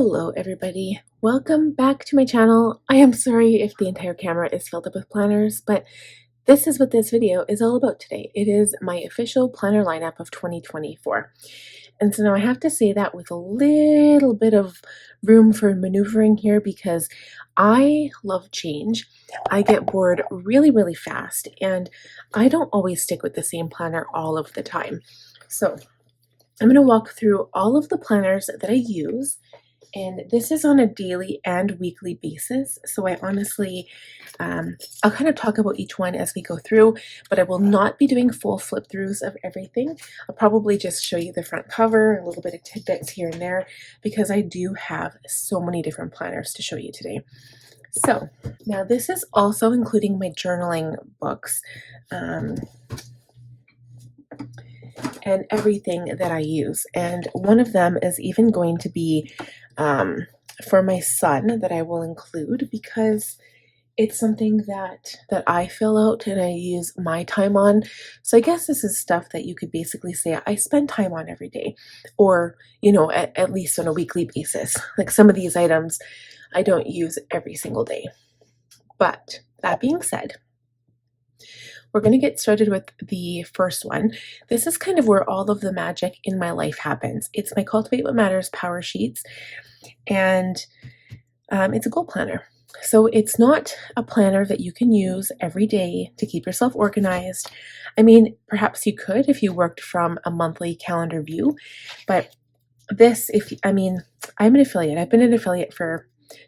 Hello everybody, welcome back to my channel. I am sorry if the entire camera is filled up with planners, but this is what this video is all about today. It is my official planner lineup of 2024. And so now I have to say that with a little bit of room for maneuvering here because I love change. I get bored really fast and I don't always stick with the same planner all of the time. So I'm going to walk through all of the planners that I use, and this is on a daily and weekly basis. So I honestly, I'll kind of talk about each one as we go through, but I will not be doing full flip throughs of everything. I'll probably just show you the front cover, a little bit of tidbits here and there, because I do have so many different planners to show you today. So now this is also including my journaling books. And everything that I use, and one of them is even going to be for my son that I will include because it's something that I fill out and I use my time on. So I guess this is stuff that you could basically say I spend time on every day, or you know, at least on a weekly basis. Like some of these items I don't use every single day. But that being said, we're going to get started with the first one. This is kind of where all of the magic in my life happens. It's my Cultivate What Matters Powersheets, and it's a goal planner. So it's not a planner that you can use every day to keep yourself organized. I mean, perhaps you could if you worked from a monthly calendar view, but this, I'm an affiliate. I've been an affiliate for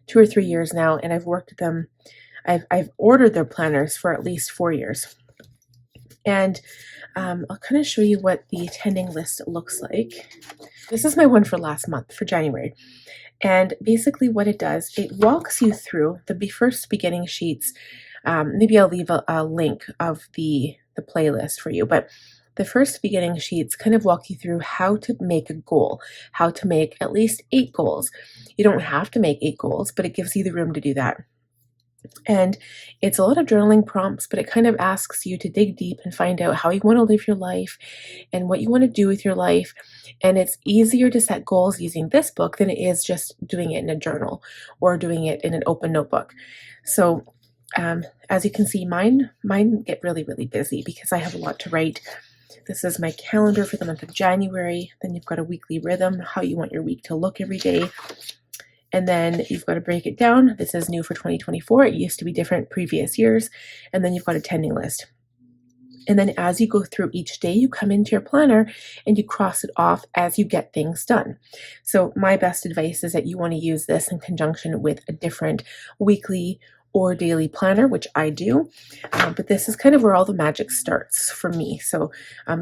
2 or 3 years now, and I've worked with them. I've ordered their planners for at least 4 years. And I'll kind of show you what the attending list looks like. This is my one for last month, for January. And basically what it does, it walks you through the first beginning sheets. Maybe I'll leave a link of the playlist for you, but the first beginning sheets kind of walk you through how to make a goal, how to make at least 8 goals. You don't have to make 8 goals, but it gives you the room to do that. And it's a lot of journaling prompts, but it kind of asks you to dig deep and find out how you want to live your life and what you want to do with your life. And it's easier to set goals using this book than it is just doing it in a journal or doing it in an open notebook. So as you can see, mine get really busy because I have a lot to write. This is my calendar for the month of January. Then you've got a weekly rhythm, how you want your week to look every day. And then you've got to break it down. This is new for 2024. It used to be different previous years. And then you've got a attending list. And then as you go through each day, you come into your planner and you cross it off as you get things done. So my best advice is that you want to use this in conjunction with a different weekly or daily planner, which I do. But this is kind of where all the magic starts for me. So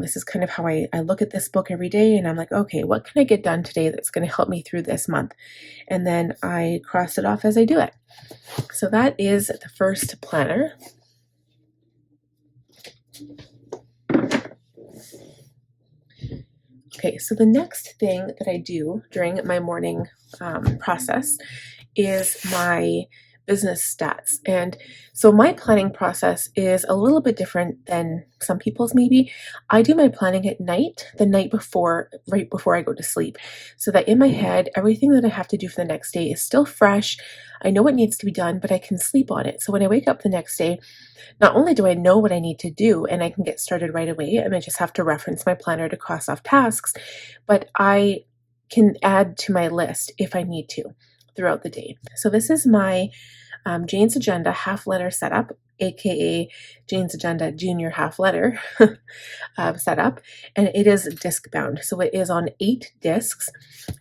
this is kind of how I look at this book every day, and I'm like, okay, what can I get done today that's going to help me through this month? And then I cross it off as I do it. So that is the first planner. Okay, so the next thing that I do during my morning process is my business stats. And so my planning process is a little bit different than some people's maybe. I do my planning at night, the night before, right before I go to sleep, so that in my head, everything that I have to do for the next day is still fresh. I know what needs to be done, but I can sleep on it. So when I wake up the next day, not only do I know what I need to do and I can get started right away, and I just have to reference my planner to cross off tasks, but I can add to my list if I need to throughout the day. So this is my Jane's Agenda half letter setup, aka Jane's Agenda Junior half letter setup, and it is disc bound. So it is on 8 discs,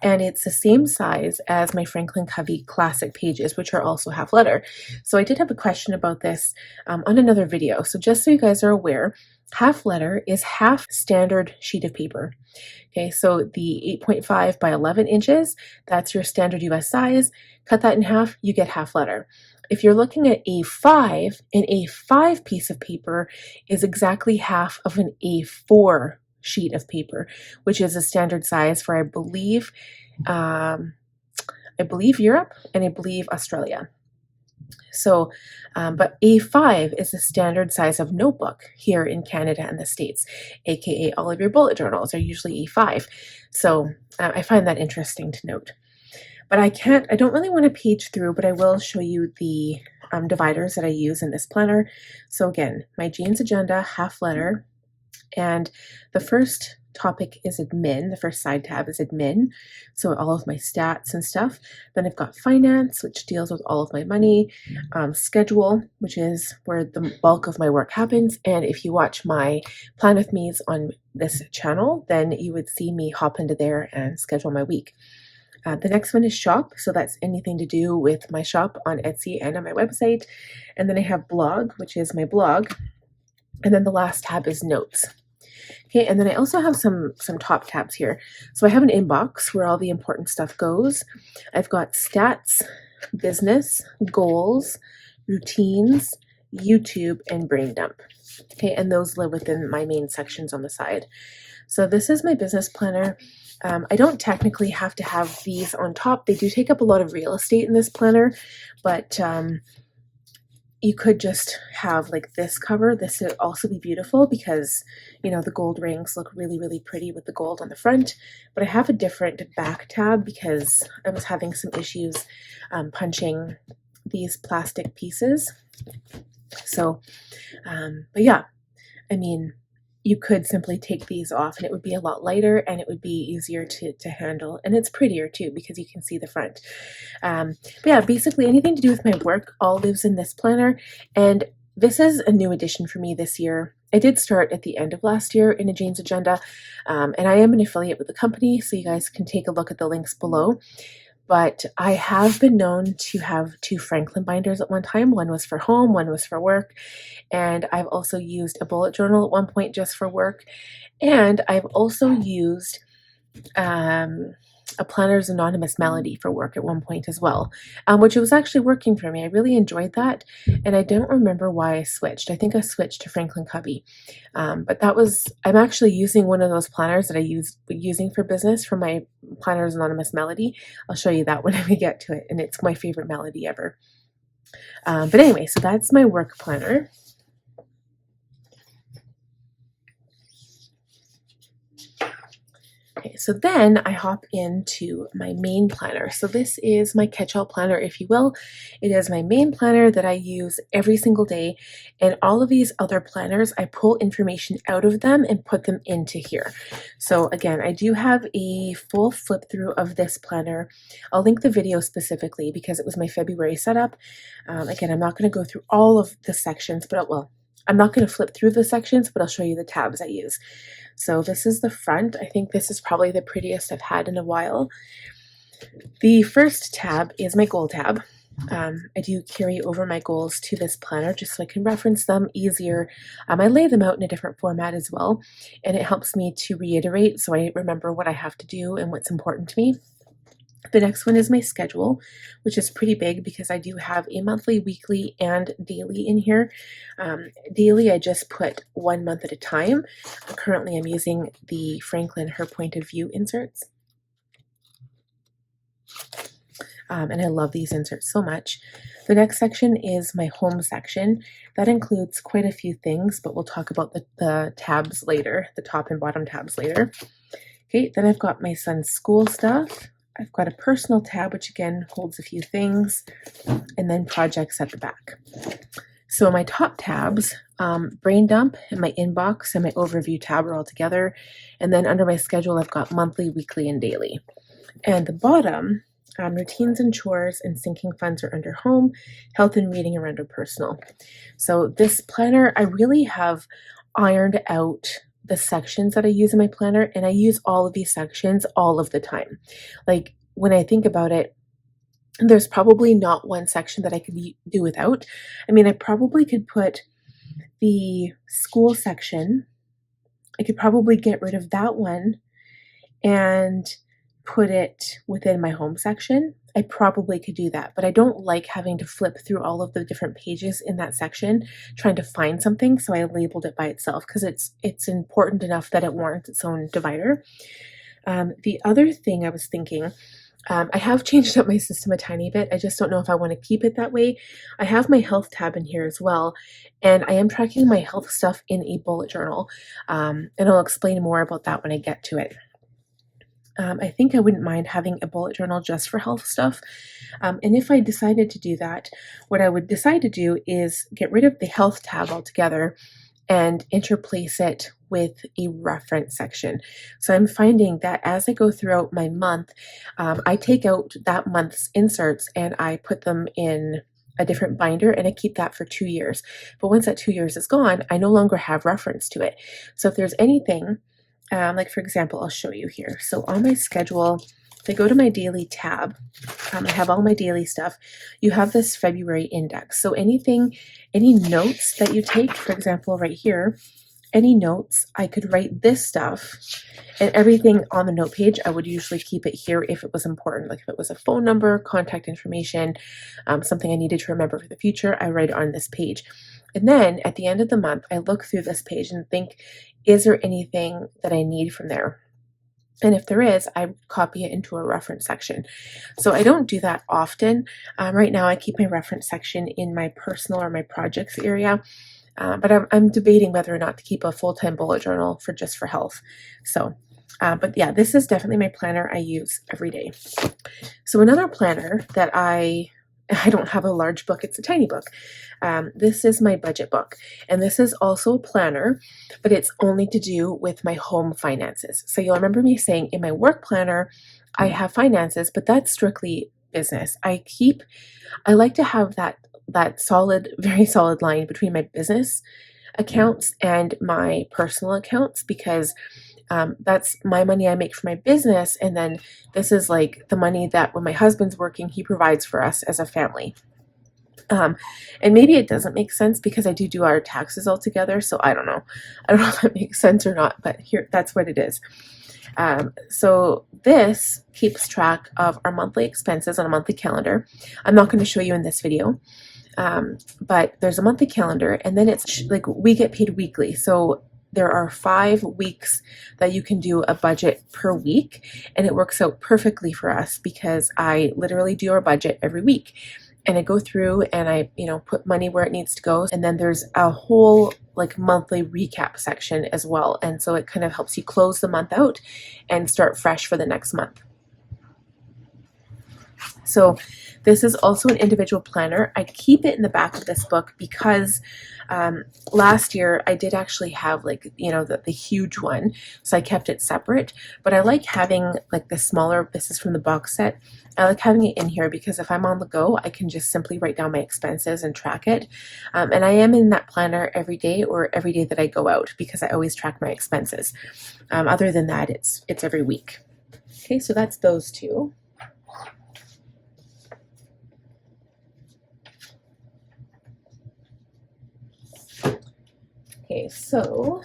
and it's the same size as my Franklin Covey classic pages, which are also half letter. So I did have a question about this on another video. So just so you guys are aware, half letter is half standard sheet of paper. Okay, so the 8.5 by 11 inches, that's your standard US size. Cut that in half, you get half letter. If you're looking at A5, an A5 piece of paper is exactly half of an A4 sheet of paper, which is a standard size for, I believe Europe and I believe Australia. So, but A5 is the standard size of notebook here in Canada and the States, aka all of your bullet journals are usually A5. So I find that interesting to note. But I don't really want to page through, but I will show you the dividers that I use in this planner. So again, my jeans agenda, half letter, and the first topic is admin. The first side tab is admin, so all of my stats and stuff. Then I've got finance, which deals with all of my money, schedule, which is where the bulk of my work happens. And if you watch my Plan With Me's on this channel, then you would see me hop into there and schedule my week. The next one is shop, so that's anything to do with my shop on Etsy and on my website. And then I have blog, which is my blog. And then the last tab is notes. Okay, and then I also have some top tabs here. So I have an inbox where all the important stuff goes. I've got stats, business, goals, routines, YouTube, and brain dump. Okay, and those live within my main sections on the side. So this is my business planner. I don't technically have to have these on top. They do take up a lot of real estate in this planner, but you could just have like this cover. This would also be beautiful because, you know, the gold rings look really, really pretty with the gold on the front. But I have a different back tab because I was having some issues punching these plastic pieces. So, but yeah, I mean, you could simply take these off and it would be a lot lighter and it would be easier to handle. And it's prettier too because you can see the front. But yeah, basically anything to do with my work all lives in this planner. And this is a new addition for me this year. I did start at the end of last year in a jeans agenda, and I am an affiliate with the company, so you guys can take a look at the links below. But I have been known to have 2 Franklin binders at one time. One was for home, one was for work. And I've also used a bullet journal at one point just for work. And I've also used a Planner's Anonymous Melody for work at one point as well, which was actually working for me. I really enjoyed that, and I don't remember why I switched. I think I switched to Franklin Covey, but I'm actually using one of those planners that I using for business for my Planner's Anonymous Melody. I'll show you that when we get to it, and it's my favorite melody ever. But anyway, so that's my work planner. Okay, so then I hop into my main planner. So this is my catch-all planner, if you will. It is my main planner that I use every single day, and all of these other planners, I pull information out of them and put them into here. So again, I do have a full flip through of this planner. I'll link the video specifically because it was my February setup. Again, I'm not going to go through all of the sections, but I'm not going to flip through the sections, but I'll show you the tabs I use. So this is the front. I think this is probably the prettiest I've had in a while. The first tab is my goal tab. I do carry over my goals to this planner just so I can reference them easier. I lay them out in a different format as well, and it helps me to reiterate so I remember what I have to do and what's important to me. The next one is my schedule, which is pretty big because I do have a monthly, weekly, and daily in here. Daily, I just put 1 month at a time. Currently, I'm using the Franklin Her Point of View inserts. And I love these inserts so much. The next section is my home section. That includes quite a few things, but we'll talk about the tabs later, the top and bottom tabs later. Okay, then I've got my son's school stuff. I've got a personal tab, which again holds a few things, and then projects at the back. So my top tabs, brain dump and my inbox and my overview tab are all together. And then under my schedule, I've got monthly, weekly, and daily. And the bottom, routines and chores and sinking funds are under home, health and reading are under personal. So this planner, I really have ironed out the sections that I use in my planner, and I use all of these sections all of the time. Like when I think about it, there's probably not one section that I could do without. I mean, I probably could put the school section, I could probably get rid of that one and put it within my home section. I probably could do that, but I don't like having to flip through all of the different pages in that section trying to find something, so I labeled it by itself because it's important enough that it warrants its own divider. The other thing I was thinking, I have changed up my system a tiny bit. I just don't know if I want to keep it that way. I have my health tab in here as well, and I am tracking my health stuff in a bullet journal, and I'll explain more about that when I get to it. I think I wouldn't mind having a bullet journal just for health stuff. And if I decided to do that, what I would decide to do is get rid of the health tab altogether and interplace it with a reference section. So I'm finding that as I go throughout my month, I take out that month's inserts and I put them in a different binder, and I keep that for 2 years. But once that 2 years is gone, I no longer have reference to it. So if there's anything, like for example, I'll show you here. So on my schedule, if I go to my daily tab, I have all my daily stuff. You have this February index. So anything, any notes that you take, for example, right here, any notes, I could write this stuff, and everything on the note page, I would usually keep it here if it was important. Like if it was a phone number, contact information, something I needed to remember for the future, I write it on this page. And then at the end of the month, I look through this page and think, is there anything that I need from there? And if there is, I copy it into a reference section. So I don't do that often. Right now, I keep my reference section in my personal or my projects area. But I'm debating whether or not to keep a full-time bullet journal for just for health. So, but yeah, this is definitely my planner I use every day. So another planner that I don't have a large book, it's a tiny book. This is my budget book, and this is also a planner, but it's only to do with my home finances. So you'll remember me saying in my work planner, I have finances, but that's strictly business. I like to have that solid, very solid line between my business accounts and my personal accounts, because that's my money I make for my business, and then this is like the money that when my husband's working, he provides for us as a family. And maybe it doesn't make sense because I do our taxes all together, so I don't know if that makes sense or not, but here, that's what it is. So this keeps track of our monthly expenses on a monthly calendar. I'm not going to show you in this video. But there's a monthly calendar, and then it's like we get paid weekly. So there are 5 weeks that you can do a budget per week, and it works out perfectly for us because I literally do our budget every week. And I go through and I, put money where it needs to go. And then there's a whole like monthly recap section as well. And so it kind of helps you close the month out and start fresh for the next month. So this is also an individual planner. I keep it in the back of this book because last year I did actually have the huge one, so I kept it separate. But I like having like the smaller, this is from the box set, I like having it in here because if I'm on the go, I can just simply write down my expenses and track it. And I am in that planner every day or every day that I go out because I always track my expenses. Other than that, it's every week. Okay, so that's those two. Okay, so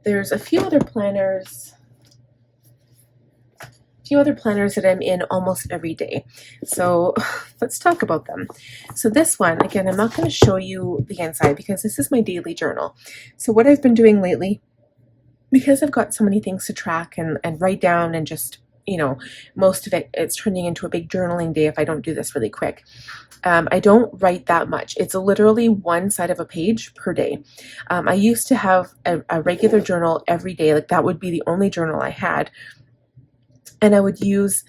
there's a few other planners that I'm in almost every day. So let's talk about them. So this one, again, I'm not going to show you the inside because this is my daily journal. So what I've been doing lately, because I've got so many things to track and write down, and just, most of it's turning into a big journaling day if I don't do this really quick. I don't write that much. It's literally one side of a page per day. I used to have a regular journal every day. Like that would be the only journal I had. And I would use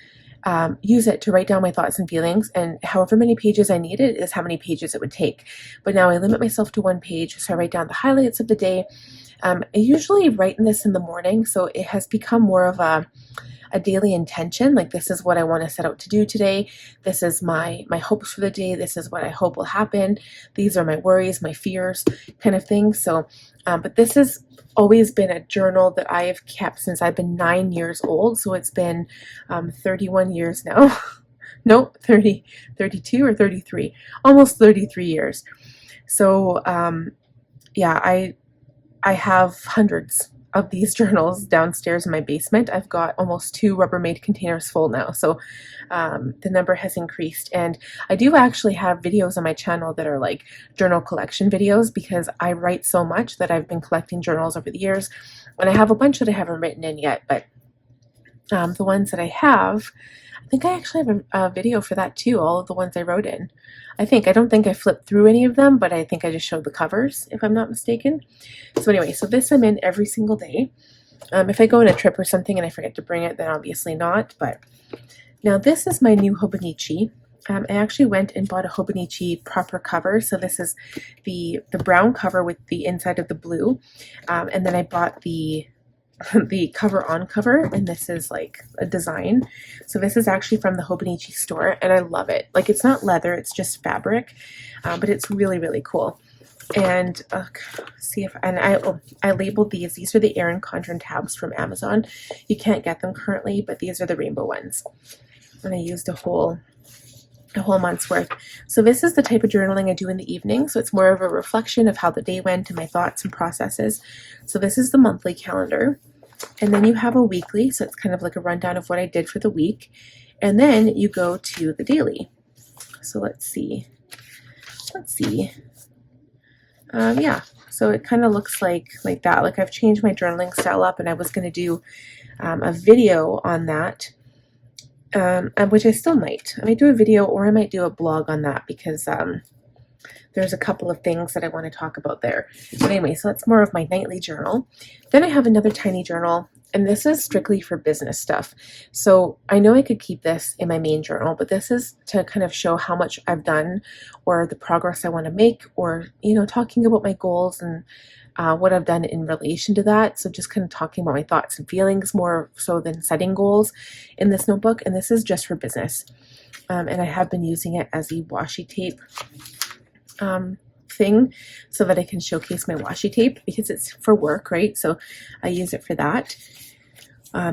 it to write down my thoughts and feelings, and however many pages I needed is how many pages it would take. But now I limit myself to 1 page, so I write down the highlights of the day. I usually write this in the morning, so it has become more of a daily intention. Like, this is what I want to set out to do today. This is my hopes for the day. This is what I hope will happen. These are my worries, my fears, kind of thing. So, but this has always been a journal that I have kept since I've been 9 years old. So it's been 31 years now. No, 32 or 33, almost 33 years. So, yeah, I have hundreds of these journals downstairs in my basement. I've got almost 2 Rubbermaid containers full now, so the number has increased. And I do actually have videos on my channel that are like journal collection videos, because I write so much that I've been collecting journals over the years, and I have a bunch that I haven't written in yet, but the ones that I have, I think I actually have a video for that too, all of the ones I wrote in. I don't think I flipped through any of them, but I think I just showed the covers, if I'm not mistaken. So anyway, so this I'm in every single day. If I go on a trip or something and I forget to bring it, then obviously not. But now this is my new Hobonichi. I actually went and bought a Hobonichi proper cover. So this is the brown cover with the inside of the blue. And then I bought the the cover on cover, and this is like a design. So this is actually from the Hobonichi store, and I love it. Like, it's not leather, it's just fabric, but it's really, really cool. And see if, and I labeled these. These are the Erin Condren tabs from Amazon. You can't get them currently, but these are the rainbow ones. And I used a whole month's worth. So this is the type of journaling I do in the evening. So it's more of a reflection of how the day went and my thoughts and processes. So this is the monthly calendar. And then you have a weekly. So it's kind of like a rundown of what I did for the week. And then you go to the daily. So let's see. Yeah. So it kind of looks like that. Like, I've changed my journaling style up, and I was going to do a video on that. Which I still might. I might do a video, or I might do a blog on that, because there's a couple of things that I want to talk about there. But anyway, so that's more of my nightly journal. Then I have another tiny journal, and this is strictly for business stuff. So I know I could keep this in my main journal, but this is to kind of show how much I've done, or the progress I want to make, or, you know, talking about my goals and what I've done in relation to that. So just kind of talking about my thoughts and feelings more so than setting goals in this notebook. And this is just for business. And I have been using it as a washi tape thing, so that I can showcase my washi tape, because it's for work, right? So I use it for that.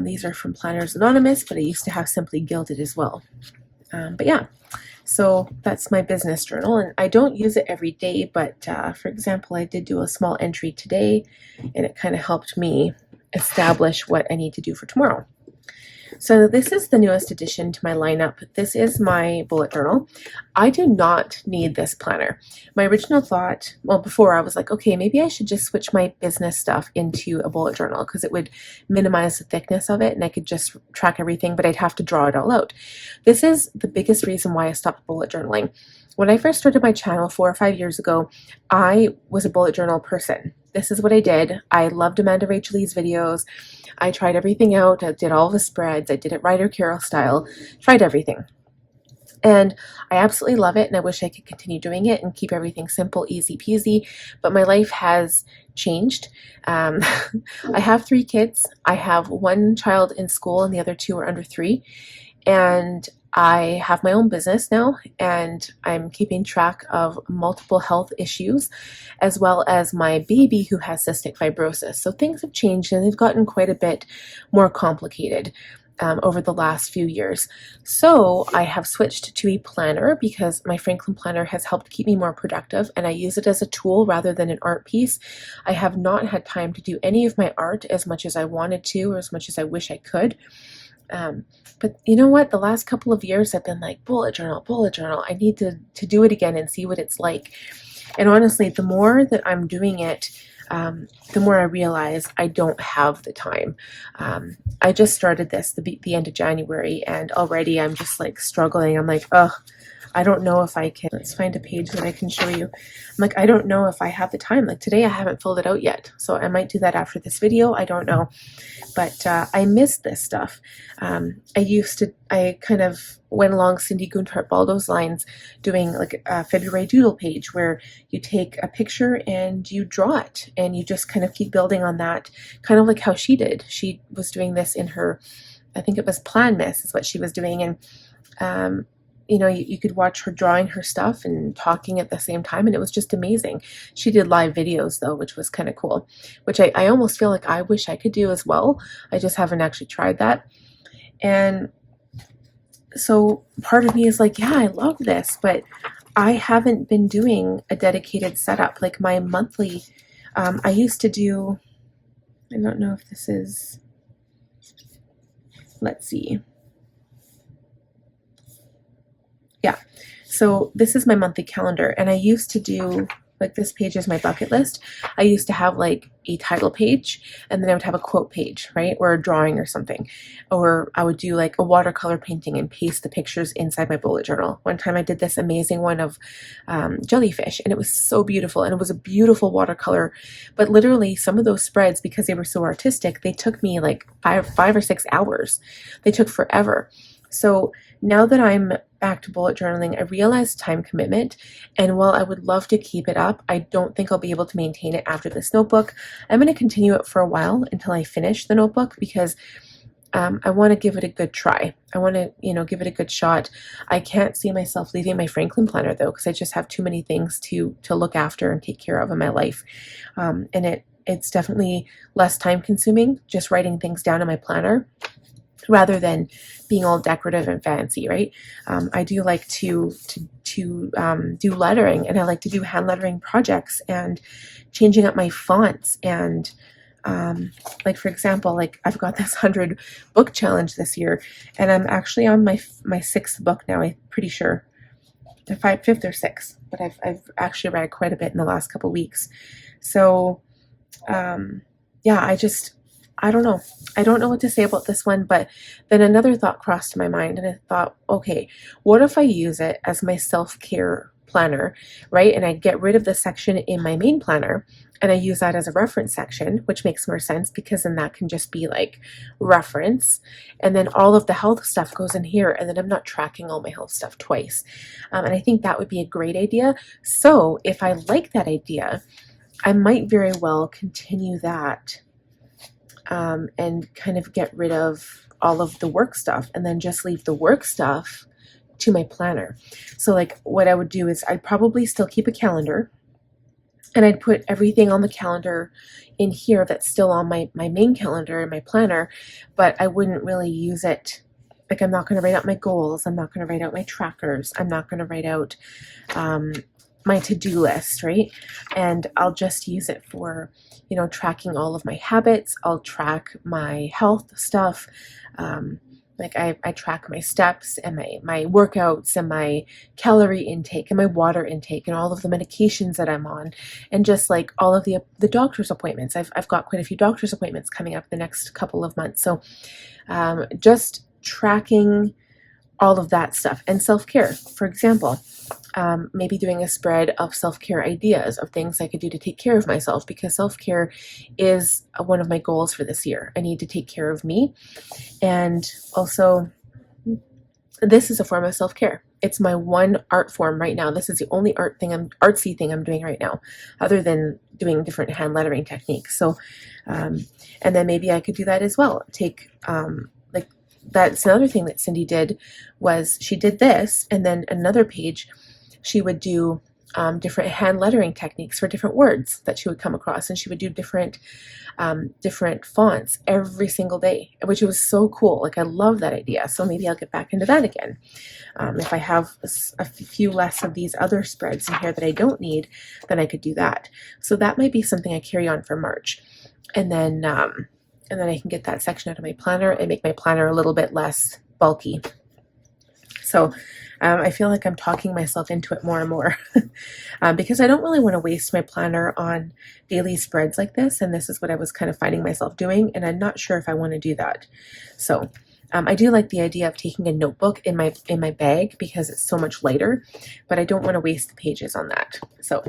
These are from Planners Anonymous, but I used to have Simply Gilded as well. But yeah. So that's my business journal, and I don't use it every day, but for example, I did do a small entry today, and it kind of helped me establish what I need to do for tomorrow. So this is the newest addition to my lineup. This is my bullet journal. I do not need this planner. My original thought, well, before, I was like, okay, maybe I should just switch my business stuff into a bullet journal, because it would minimize the thickness of it and I could just track everything, but I'd have to draw it all out. This is the biggest reason why I stopped bullet journaling. When I first started my channel 4 or 5 years ago, I was a bullet journal person. This is what I did. I loved Amanda Rachel Lee's videos. I tried everything out. I did all the spreads. I did it Ryder Carroll style. Tried everything. And I absolutely love it, and I wish I could continue doing it and keep everything simple, easy peasy. But my life has changed. I have 3 kids. I have 1 child in school, and the other 2 are under 3. And I have my own business now, and I'm keeping track of multiple health issues, as well as my baby who has cystic fibrosis. So things have changed, and they've gotten quite a bit more complicated over the last few years. So I have switched to a planner, because my Franklin planner has helped keep me more productive, and I use it as a tool rather than an art piece. I have not had time to do any of my art as much as I wanted to, or as much as I wish I could. But you know what? The last couple of years I've been like, bullet journal. I need to do it again and see what it's like. And honestly, the more that I'm doing it, the more I realize I don't have the time. I just started this the end of January, and already I'm just like struggling. I'm like, oh, I don't know if I can. Let's find a page that I can show you. I'm like, I don't know if I have the time. Like today I haven't filled it out yet. So I might do that after this video. I don't know. But I miss this stuff. I kind of went along Cindy Gunther-Baldo's lines, doing like a February doodle page, where you take a picture and you draw it, and you just kind of keep building on that, kind of like how she did. She was doing this in her, I think it was Plan Miss is what she was doing. And you know, you could watch her drawing her stuff and talking at the same time, and it was just amazing. She did live videos though, which was kind of cool, which I almost feel like I wish I could do as well. I just haven't actually tried that. And so part of me is like, yeah, I love this, but I haven't been doing a dedicated setup. Like my monthly, I used to do, I don't know if this is, let's see. Yeah, so this is my monthly calendar, and I used to do like this page is my bucket list. I used to have like a title page, and then I would have a quote page, right? Or a drawing or something. Or I would do like a watercolor painting and paste the pictures inside my bullet journal. One time I did this amazing one of jellyfish, and it was so beautiful, and it was a beautiful watercolor. But literally some of those spreads, because they were so artistic, they took me like five or 6 hours. They took forever. So now that I'm back to bullet journaling, I realize time commitment, and while I would love to keep it up, I don't think I'll be able to maintain it after this notebook. I'm going to continue it for a while until I finish the notebook, because I want to give it a good try. I want to, give it a good shot. I can't see myself leaving my Franklin planner though, because I just have too many things to look after and take care of in my life, and it's definitely less time consuming just writing things down in my planner, rather than being all decorative and fancy, right? I do like to do lettering, and I like to do hand lettering projects and changing up my fonts. And like for example, like I've got this 100 book challenge this year, and I'm actually on my 6th book now. I'm pretty sure, the 5th or 6th, but I've actually read quite a bit in the last couple weeks. So yeah, I don't know. I don't know what to say about this one, but then another thought crossed my mind, and I thought, okay, what if I use it as my self-care planner, right? And I get rid of the section in my main planner, and I use that as a reference section, which makes more sense, because then that can just be like reference, and then all of the health stuff goes in here, and then I'm not tracking all my health stuff twice. And I think that would be a great idea. So if I like that idea, I might very well continue that, and kind of get rid of all of the work stuff, and then just leave the work stuff to my planner. So like what I would do is I'd probably still keep a calendar, and I'd put everything on the calendar in here that's still on my main calendar in my planner, but I wouldn't really use it. Like I'm not going to write out my goals. I'm not going to write out my trackers. I'm not going to write out my to-do list, right? And I'll just use it for, tracking all of my habits. I'll track my health stuff. Like I track my steps and my workouts and my calorie intake and my water intake and all of the medications that I'm on, and just like all of the doctor's appointments. I've got quite a few doctor's appointments coming up the next couple of months. So just tracking all of that stuff. And self-care, for example, maybe doing a spread of self-care ideas of things I could do to take care of myself, because self-care is one of my goals for this year. I need to take care of me, and also this is a form of self-care. It's my one art form right now. This is the only artsy thing I'm doing right now, other than doing different hand lettering techniques. So and then maybe I could do that as well. Take that's another thing that Cindy did, was she did this, and then another page she would do different hand lettering techniques for different words that she would come across, and she would do different fonts every single day, which was so cool. Like I love that idea. So maybe I'll get back into that again. If I have a few less of these other spreads in here that I don't need, then I could do that. So that might be something I carry on for March, and then I can get that section out of my planner and make my planner a little bit less bulky. So I feel like I'm talking myself into it more and more because I don't really want to waste my planner on daily spreads like this. And this is what I was kind of finding myself doing, and I'm not sure if I want to do that. So I do like the idea of taking a notebook in my bag, because it's so much lighter, but I don't want to waste the pages on that. So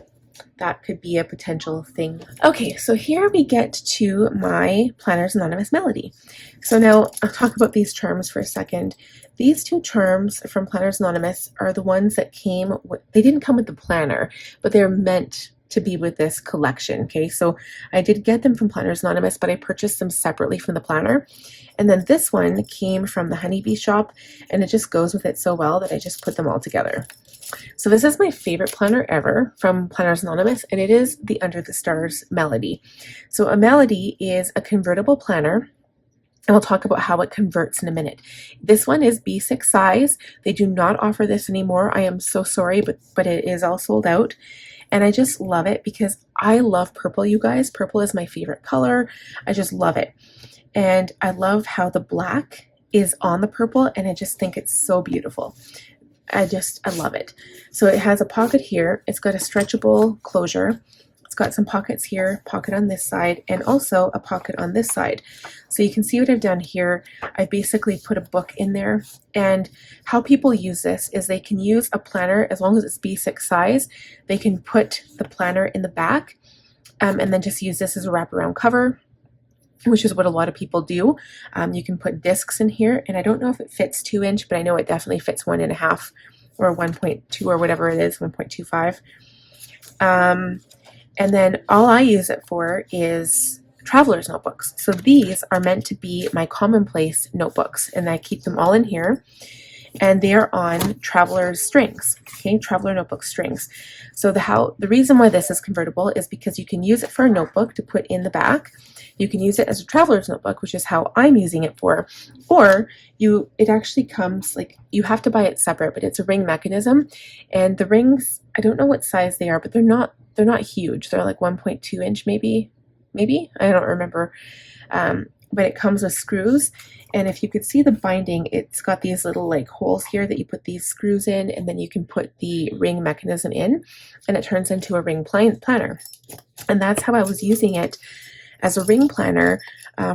that could be a potential thing. Okay, so here we get to my Planners Anonymous melody. So now I'll talk about these charms for a second. These two charms from Planners Anonymous are the ones that came with, they didn't come with the planner, but they're meant to be with this collection. Okay, so I did get them from Planners Anonymous, but I purchased them separately from the planner. And then this one came from the Honeybee shop, and it just goes with it so well that I just put them all together. So this is my favorite planner ever from Planners Anonymous, and it is the Under the Stars Melody. So a melody is a convertible planner, and we'll talk about how it converts in a minute. This one is B6 size. They do not offer this anymore. I am so sorry, but it is all sold out. And I just love it because I love purple, you guys. Purple is my favorite color. I just love it. And I love how the black is on the purple, and I just think it's so beautiful. I love it. So it has a pocket here. It's got a stretchable closure. It's got some pockets here, pocket on this side, and also a pocket on this side. So you can see what I've done here. I basically put a book in there, and how people use this is they can use a planner as long as it's B6 size. They can put the planner in the back and then just use this as a wraparound cover, which is what a lot of people do. You can put discs in here, and I don't know if it fits 2-inch, but I know it definitely fits 1.5 or 1.2 or whatever it is, 1.25. And then all I use it for is traveler's notebooks. So these are meant to be my Commonplace notebooks, and I keep them all in here. And they're on traveler's strings, okay, traveler notebook strings. So the reason why this is convertible is because you can use it for a notebook to put in the back. You can use it as a traveler's notebook, which is how I'm using it for, or it actually comes, like, you have to buy it separate, but it's a ring mechanism, and the rings, I don't know what size they are, but they're not huge. They're like 1.2 inch, maybe, I don't remember. But it comes with screws, and if you could see the binding, it's got these little like holes here that you put these screws in, and then you can put the ring mechanism in, and it turns into a ring planner. And that's how I was using it, as a ring planner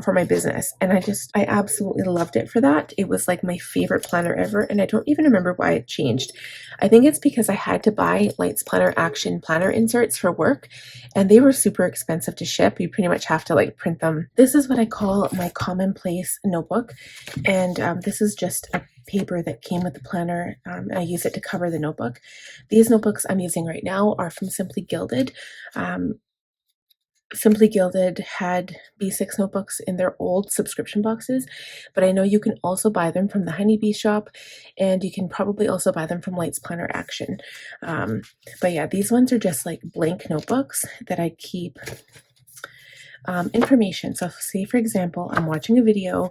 for my business. And I absolutely loved it for that. It was like my favorite planner ever, and I don't even remember why it changed. I think it's because I had to buy Lights Planner Action planner inserts for work, and they were super expensive to ship. You pretty much have to like print them. This is what I call my Commonplace notebook, and this is just a paper that came with the planner. I use it to cover the notebook. These notebooks I'm using right now are from Simply Gilded. Simply Gilded had B6 notebooks in their old subscription boxes, but I know you can also buy them from the Honeybee shop, and you can probably also buy them from Lights Planner Action. But yeah, these ones are just like blank notebooks that I keep information. So say, for example, I'm watching a video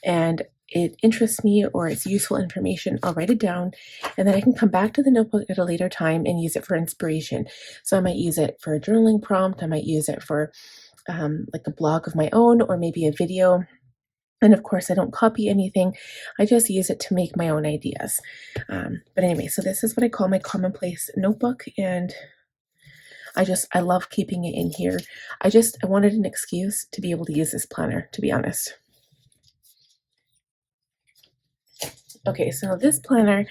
and it interests me or it's useful information, I'll write it down, and then I can come back to the notebook at a later time and use it for inspiration. So I might use it for a journaling prompt, I might use it for like a blog of my own, or maybe a video. And of course, I don't copy anything. I just use it to make my own ideas. But anyway, so this is what I call my Commonplace notebook, and I love keeping it in here. I wanted an excuse to be able to use this planner, to be honest. Okay, so this planner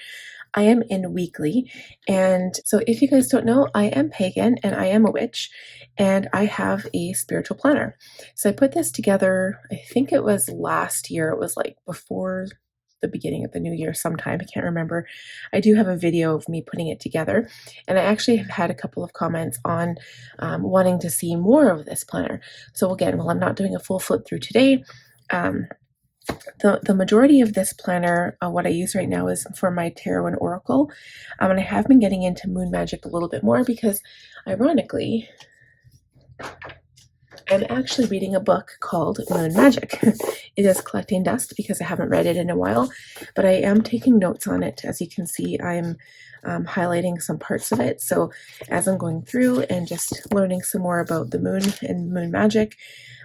I am in weekly, and so if you guys don't know, I am pagan and I am a witch, and I have a spiritual planner. So I put this together, I think it was last year, it was like before the beginning of the new year sometime, I can't remember. I do have a video of me putting it together, and I actually have had a couple of comments on wanting to see more of this planner. So again, while I'm not doing a full flip through today, the majority of this planner, what I use right now, is for my tarot and oracle, and I have been getting into moon magic a little bit more because, ironically, I'm actually reading a book called Moon Magic. It is collecting dust because I haven't read it in a while, but I am taking notes on it. As you can see, I'm highlighting some parts of it. So as I'm going through and just learning some more about the moon and moon magic,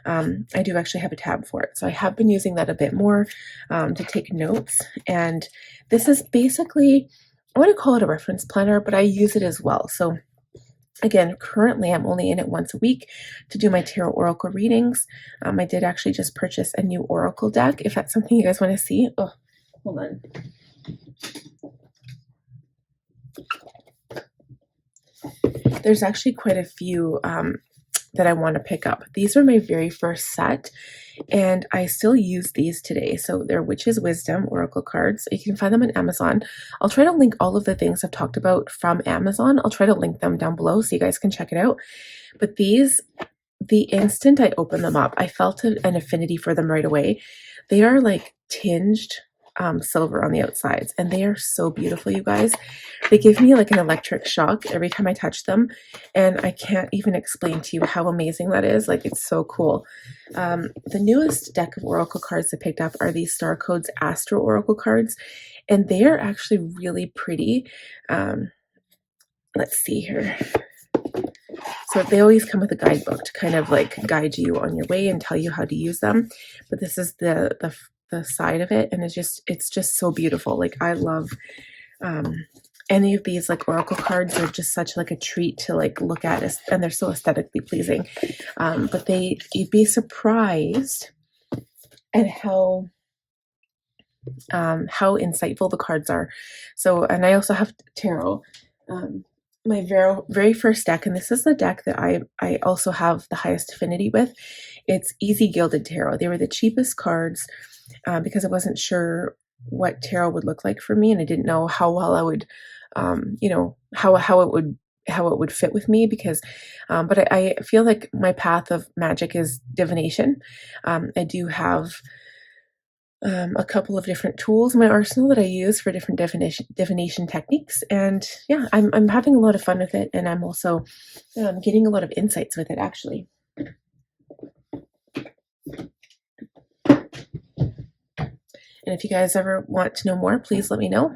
I do actually have a tab for it. So I have been using that a bit more to take notes. And this is basically, I want to call it a reference planner, but I use it as well. So again, currently I'm only in it once a week to do my tarot oracle readings. I did actually just purchase a new oracle deck, if that's something you guys want to see. Oh, hold on. There's actually quite a few that I want to pick up. These are my very first set, and I still use these today. So they're Witch's Wisdom Oracle cards. You can find them on Amazon. I'll try to link all of the things I've talked about from Amazon. I'll try to link them down below so you guys can check it out. But these, the instant I opened them up, I felt an affinity for them right away. They are like tinged silver on the outsides, and they are so beautiful, you guys. They give me like an electric shock every time I touch them, and I can't even explain to you how amazing that is. Like, it's so cool. The newest deck of oracle cards I picked up are these Star Codes Astro Oracle cards, and they are actually really pretty. Let's see here. So they always come with a guidebook to kind of like guide you on your way and tell you how to use them. But this is the side of it, and it's just so beautiful. Like, I love Any of these like oracle cards are just such like a treat to like look at, and they're so aesthetically pleasing. But you'd be surprised at how insightful the cards are. So, and I also have tarot. My very first deck, and this is the deck that I also have the highest affinity with. It's Easy Gilded Tarot. They were the cheapest cards because I wasn't sure what tarot would look like for me, and I didn't know how well I would, how it would fit with me, because but I feel like my path of magic is divination. I do have a couple of different tools in my arsenal that I use for different divination techniques, and yeah, I'm having a lot of fun with it, and I'm also getting a lot of insights with it, actually. And if you guys ever want to know more, please let me know.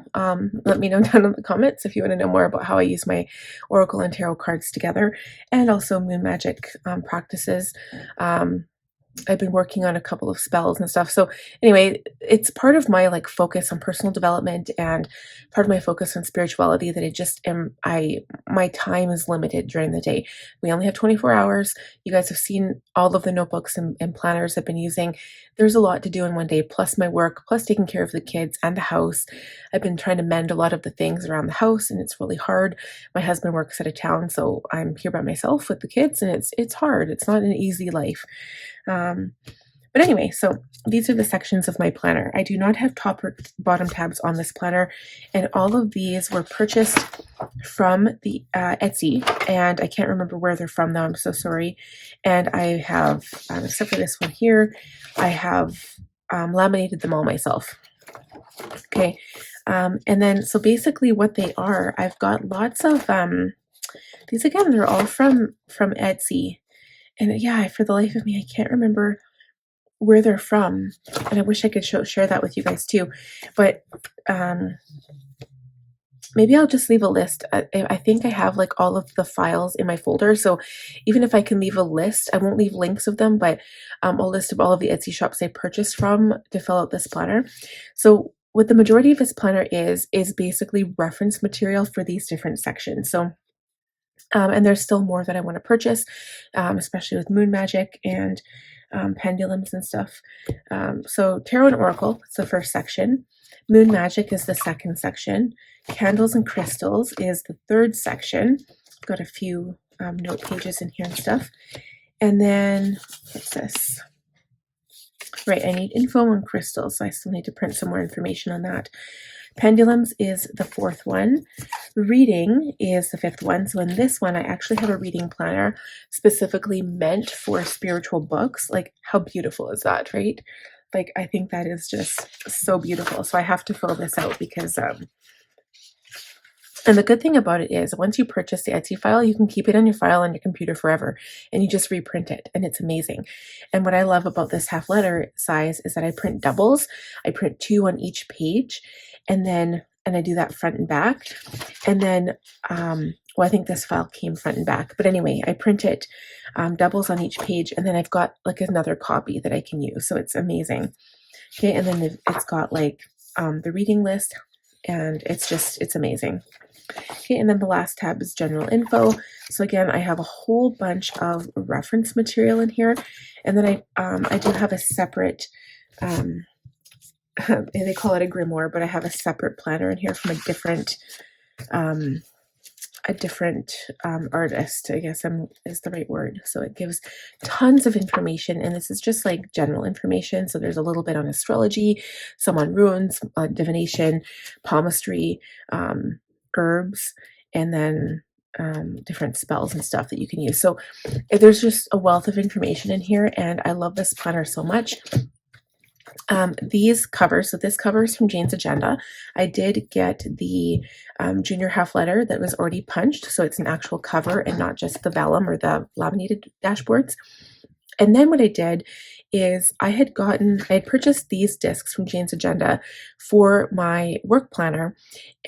Let me know down in the comments if you want to know more about how I use my oracle and tarot cards together, and also moon magic practices. I've been working on a couple of spells and stuff. So anyway, it's part of my like focus on personal development and part of my focus on spirituality that my time is limited during the day. We only have 24 hours. You guys have seen all of the notebooks and planners I've been using. There's a lot to do in one day, plus my work, plus taking care of the kids and the house. I've been trying to mend a lot of the things around the house, and it's really hard. My husband works out of town, so I'm here by myself with the kids, and it's hard. It's not an easy life. But anyway, so these are the sections of my planner. I do not have top or bottom tabs on this planner, and all of these were purchased from the Etsy, and I can't remember where they're from now. I'm so sorry. And I have, except for this one here, I have laminated them all myself. Okay, and then so basically what they are, I've got lots of these. Again, they're all from Etsy. And yeah, for the life of me, I can't remember where they're from. And I wish I could share that with you guys too. But maybe I'll just leave a list. I think I have like all of the files in my folder. So even if I can leave a list, I won't leave links of them, but a list of all of the Etsy shops I purchased from to fill out this planner. So what the majority of this planner is basically reference material for these different sections. So and there's still more that I want to purchase, especially with moon magic and pendulums and stuff. So tarot and oracle, it's the first section. Moon magic is the second section. Candles and crystals is the third section. I've got a few note pages in here and stuff. And then, what's this? Right, I need info on crystals, so I still need to print some more information on that. Pendulums is the fourth one. Reading is the fifth one. So in this one, I actually have a reading planner specifically meant for spiritual books. Like, how beautiful is that, right? Like, I think that is just so beautiful. So I have to fill this out because, and the good thing about it is once you purchase the Etsy file, you can keep it on your file on your computer forever, and you just reprint it, and it's amazing. And what I love about this half letter size is that I print doubles. I print 2 on each page, and I do that front and back. And then, well, I think this file came front and back, but anyway, I print it doubles on each page, and then I've got like another copy that I can use. So it's amazing. Okay, and then it's got like the reading list, and it's amazing. Okay, and then the last tab is general info. So again, I have a whole bunch of reference material in here, and then I do have a separate, they call it a grimoire, but I have a separate planner in here from a different artist, I guess is the right word. So it gives tons of information, and this is just like general information. So there's a little bit on astrology, some on runes, divination, palmistry, herbs, and then different spells and stuff that you can use. So there's just a wealth of information in here, and I love this planner so much. These covers, so this cover is from Jane's Agenda. I did get the junior half letter that was already punched, so it's an actual cover and not just the vellum or the laminated dashboards. And then what I did is I had purchased these discs from Jane's Agenda for my work planner,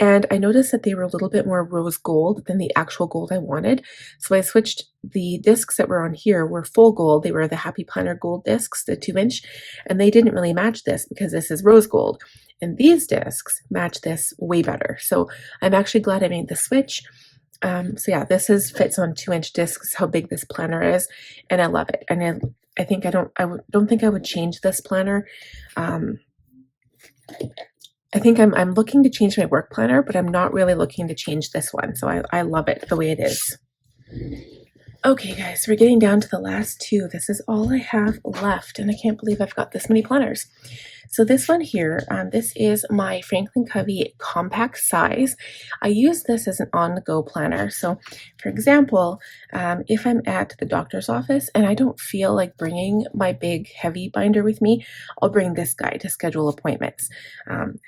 and I noticed that they were a little bit more rose gold than the actual gold I wanted. So I switched. The discs that were on here were full gold. They were the Happy Planner gold discs, the 2-inch, and they didn't really match this because this is rose gold. And these discs match this way better. So I'm actually glad I made the switch. So yeah, this fits on 2-inch discs, how big this planner is, and I love it. And I think I don't think I would change this planner. I think I'm looking to change my work planner, but I'm not really looking to change this one. So I love it the way it is. Okay guys, we're getting down to the last two. This is all I have left, and I can't believe I've got this many planners. So this one here, this is my Franklin Covey compact size. I use this as an on-the-go planner. So for example, if I'm at the doctor's office and I don't feel like bringing my big heavy binder with me, I'll bring this guy to schedule appointments.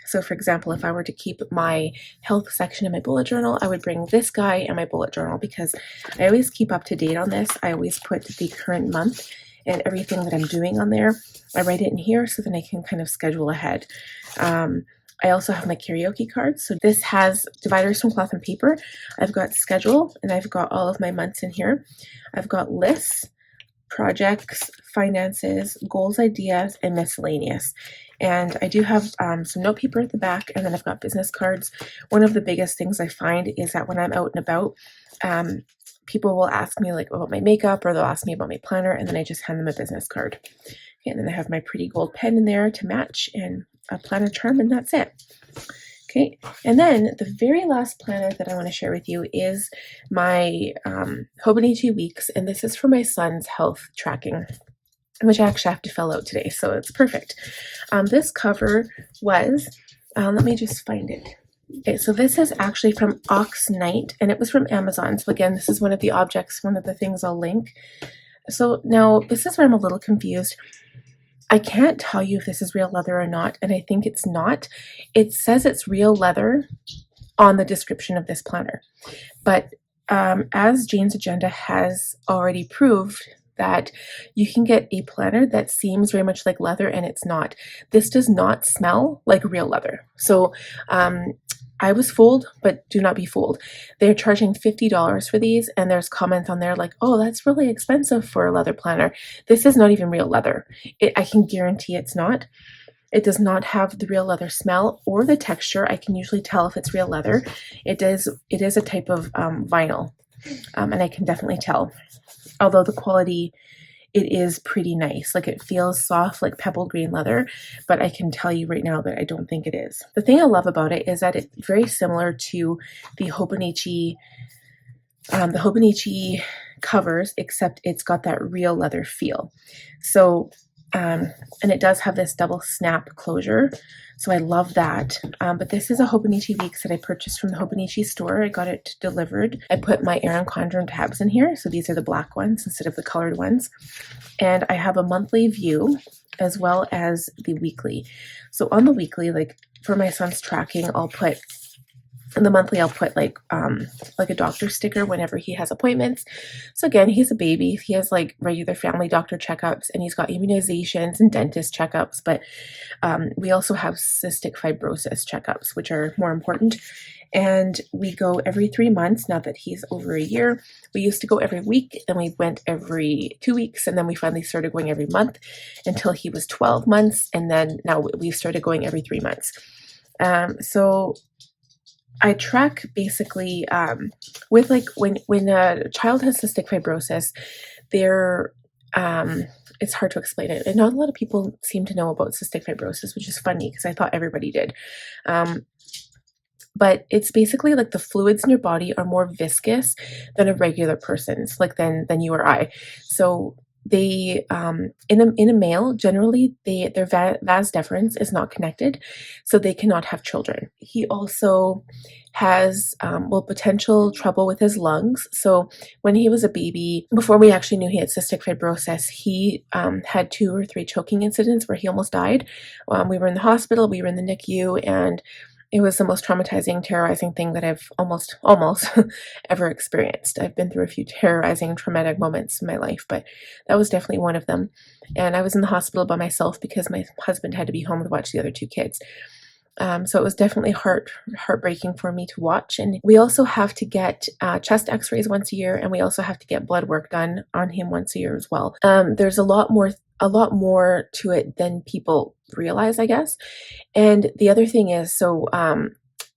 So for example, if I were to keep my health section in my bullet journal, I would bring this guy and my bullet journal because I always keep up to date on this. I always put the current month and everything that I'm doing on there. I write it in here so then I can kind of schedule ahead. I also have my karaoke cards. So this has dividers from cloth and paper. I've got schedule, and I've got all of my months in here. I've got lists, projects, finances, goals, ideas, and miscellaneous. And I do have some note paper at the back, and then I've got business cards. One of the biggest things I find is that when I'm out and about, people will ask me like about my makeup, or they'll ask me about my planner, and then I just hand them a business card. Okay, and then I have my pretty gold pen in there to match, and a planner charm, and that's it. Okay, and then the very last planner that I want to share with you is my Hobonichi Weeks, and this is for my son's health tracking, which I actually have to fill out today, so it's perfect. This cover was, let me just find it. Okay, so this is actually from Ox Night, and it was from Amazon. So again, this is one of the objects, one of the things I'll link. So now this is where I'm a little confused. I can't tell you if this is real leather or not, and I think it's not. It says it's real leather on the description of this planner. But as Jane's Agenda has already proved, that you can get a planner that seems very much like leather, and it's not. This does not smell like real leather. So I was fooled, but do not be fooled. They're charging $50 for these, and there's comments on there like, oh, that's really expensive for a leather planner. This is not even real leather. I can guarantee it's not. It does not have the real leather smell or the texture. I can usually tell if it's real leather. It is a type of vinyl, and I can definitely tell. Although the quality, it is pretty nice. Like it feels soft, like pebbled green leather, but I can tell you right now that I don't think it is. The thing I love about it is that it's very similar to the Hobonichi covers, except it's got that real leather feel. So, and it does have this double snap closure. So I love that. But this is a Hobonichi Weeks that I purchased from the Hobonichi store. I got it delivered. I put my Erin Condren tabs in here. So these are the black ones instead of the colored ones. And I have a monthly view as well as the weekly. So on the weekly, like for my son's tracking, I'll put, in the monthly, I'll put like a doctor sticker whenever he has appointments. So again, he's a baby. He has like regular family doctor checkups, and he's got immunizations and dentist checkups. But we also have cystic fibrosis checkups, which are more important. And we go every 3 months now that he's over a year. We used to go every week, and we went every 2 weeks, and then we finally started going every month until he was 12 months. And then now we started going every 3 months. So I track basically with like when a child has cystic fibrosis, it's hard to explain it. And not a lot of people seem to know about cystic fibrosis, which is funny because I thought everybody did. But it's basically like the fluids in your body are more viscous than a regular person's, like than you or I. So they in a male, generally their vas deferens is not connected, so they cannot have children. He also has potential trouble with his lungs. So when he was a baby, before we actually knew he had cystic fibrosis, he had 2 or 3 choking incidents where he almost died. We were in the hospital, we were in the NICU, and it was the most traumatizing, terrorizing thing that I've almost ever experienced. I've been through a few terrorizing, traumatic moments in my life, but that was definitely one of them. And I was in the hospital by myself because my husband had to be home to watch the other 2 kids. So it was definitely heartbreaking for me to watch. And we also have to get chest x-rays once a year, and we also have to get blood work done on him once a year as well. There's a lot more a lot more to it than people realize, I guess. And the other thing is, so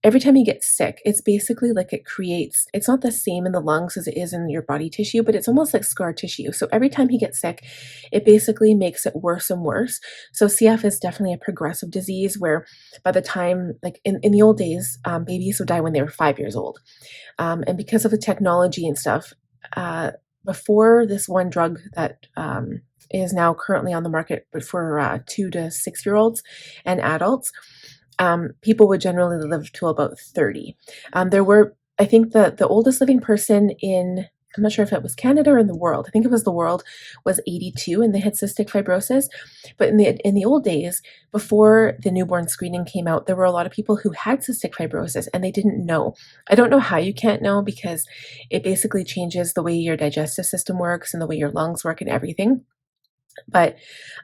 every time you get sick, it's basically like it's not the same in the lungs as it is in your body tissue, but it's almost like scar tissue. So every time he gets sick, it basically makes it worse and worse. So CF is definitely a progressive disease where by the time, like in the old days, babies would die when they were 5 years old. And because of the technology and stuff, before this one drug that is now currently on the market for 2 to 6 year olds and adults, people would generally live to about 30. I think the oldest living person I'm not sure if it was Canada or in the world. I think it was the world, was 82, and they had cystic fibrosis. But in the old days, before the newborn screening came out, there were a lot of people who had cystic fibrosis and they didn't know. I don't know how you can't know, because it basically changes the way your digestive system works and the way your lungs work and everything. But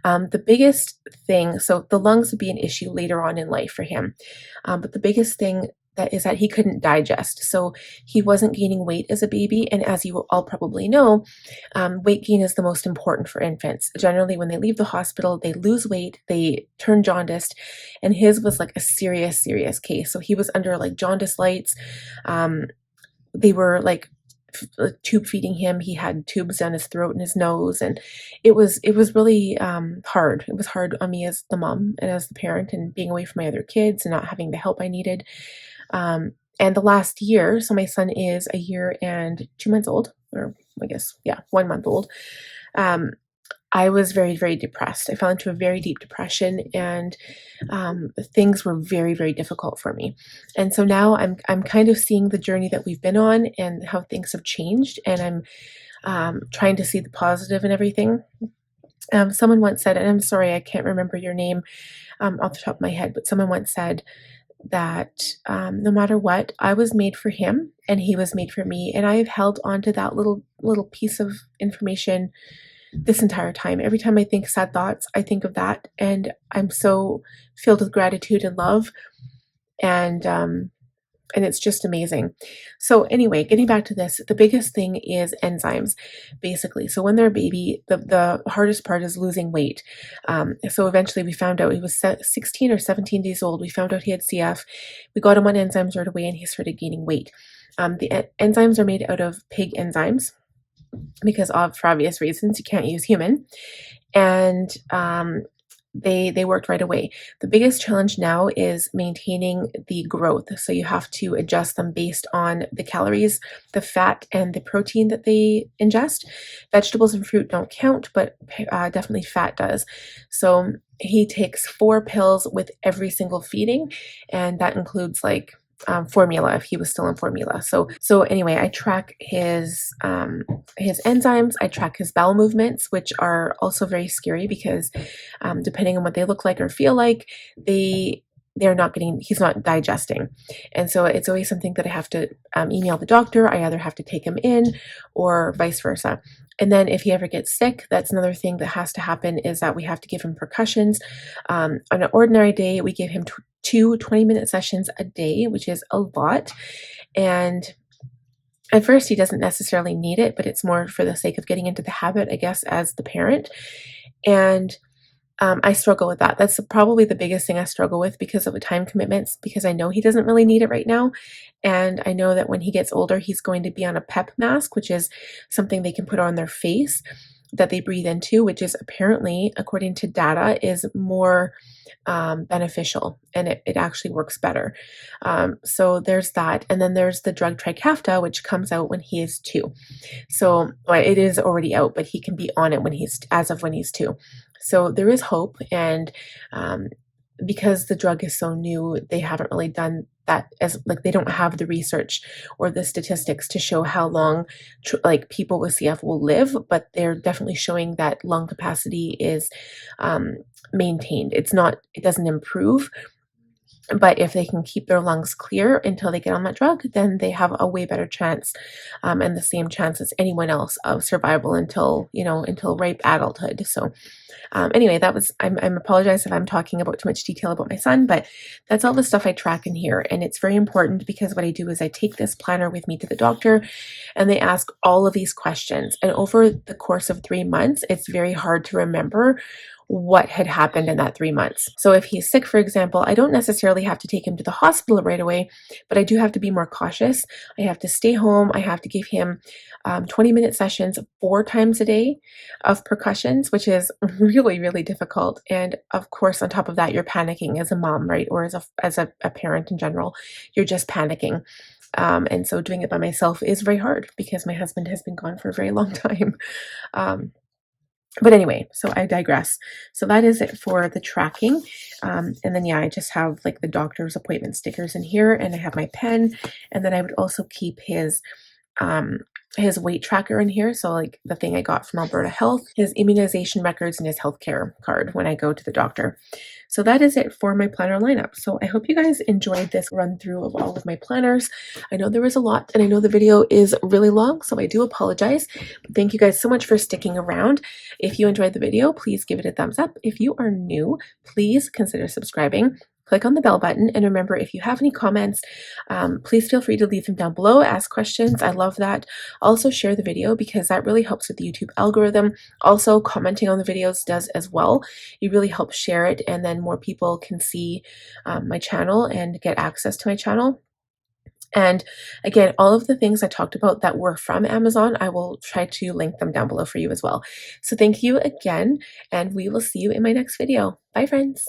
the biggest thing, so the lungs would be an issue later on in life for him. But the biggest thing that he couldn't digest. So he wasn't gaining weight as a baby. And as you all probably know, weight gain is the most important for infants. Generally, when they leave the hospital, they lose weight, they turn jaundiced. And his was like a serious, serious case. So he was under like jaundice lights. They were like tube feeding him. He had tubes down his throat and his nose, and it was really hard. It was hard on me as the mom and as the parent, and being away from my other kids and not having the help I needed. And the last year, so my son is a year and 2 months old, or I guess, yeah, 1 month old. I was very, very depressed. I fell into a very deep depression, and things were very, very difficult for me. And so now I'm kind of seeing the journey that we've been on and how things have changed, and I'm trying to see the positive in everything. Someone once said, and I'm sorry, I can't remember your name off the top of my head, but someone once said that no matter what, I was made for him and he was made for me, and I've held on to that little piece of information this entire time. Every time I think sad thoughts, I think of that, and I'm so filled with gratitude and love, and it's just amazing. So anyway, getting back to this, the biggest thing is enzymes, basically. So when they're a baby, the hardest part is losing weight. So eventually we found out he was 16 or 17 days old. We found out he had CF. We got him on enzymes right away, and he started gaining weight. The enzymes are made out of pig enzymes, because for obvious reasons, you can't use human. And they worked right away. The biggest challenge now is maintaining the growth. So you have to adjust them based on the calories, the fat, and the protein that they ingest. Vegetables and fruit don't count, but definitely fat does. So he takes 4 pills with every single feeding, and that includes like formula, if he was still on formula. So anyway, I track his enzymes. I track his bowel movements, which are also very scary, because depending on what they look like or feel like, he's not digesting. And so it's always something that I have to email the doctor. I either have to take him in or vice versa. And then if he ever gets sick, that's another thing that has to happen, is that we have to give him percussions. On an ordinary day, we give him 2 20-minute sessions a day, which is a lot. And at first, he doesn't necessarily need it, but it's more for the sake of getting into the habit, I guess, as the parent. And I struggle with that. That's probably the biggest thing I struggle with, because of the time commitments, because I know he doesn't really need it right now. And I know that when he gets older, he's going to be on a PEP mask, which is something they can put on their face that they breathe into, which is apparently, according to data, is more beneficial, and it actually works better. So there's that. And then there's the drug Trikafta, which comes out when he is 2. So it is already out, but he can be on it as of when he's 2. So there is hope. And because the drug is so new, they haven't really done that, they don't have the research or the statistics to show how long people with CF will live, but they're definitely showing that lung capacity is maintained. It doesn't improve, But if they can keep their lungs clear until they get on that drug, then they have a way better chance, and the same chance as anyone else of survival until, until ripe adulthood. So anyway, I'm apologize if I'm talking about too much detail about my son, but that's all the stuff I track in here. And it's very important because what I do is I take this planner with me to the doctor and they ask all of these questions. And over the course of 3 months, it's very hard to remember what had happened in that 3 months. So if he's sick, for example, I don't necessarily have to take him to the hospital right away, but I do have to be more cautious. I have to stay home. I have to give him 20-minute sessions 4 times a day of percussions, which is really, really difficult. And of course, on top of that, you're panicking as a mom, right? Or as a parent in general, you're just panicking. And so doing it by myself is very hard because my husband has been gone for a very long time. But anyway, so I digress. So that is it for the tracking. And then, yeah, I just have like the doctor's appointment stickers in here, and I have my pen. And then I would also keep his weight tracker in here. So like the thing I got from Alberta Health, his immunization records, and his healthcare card when I go to the doctor. So that is it for my planner lineup. So I hope you guys enjoyed this run through of all of my planners. I know there was a lot, and I know the video is really long, so I do apologize. But thank you guys so much for sticking around. If you enjoyed the video, please give it a thumbs up. If you are new, please consider subscribing. Click on the bell button, and remember, if you have any comments, please feel free to leave them down below. Ask questions. I love that. Also share the video because that really helps with the YouTube algorithm. Also, commenting on the videos does as well. It really helps share it, and then more people can see my channel and get access to my channel. And again, all of the things I talked about that were from Amazon, I will try to link them down below for you as well. So thank you again, and we will see you in my next video. Bye, friends.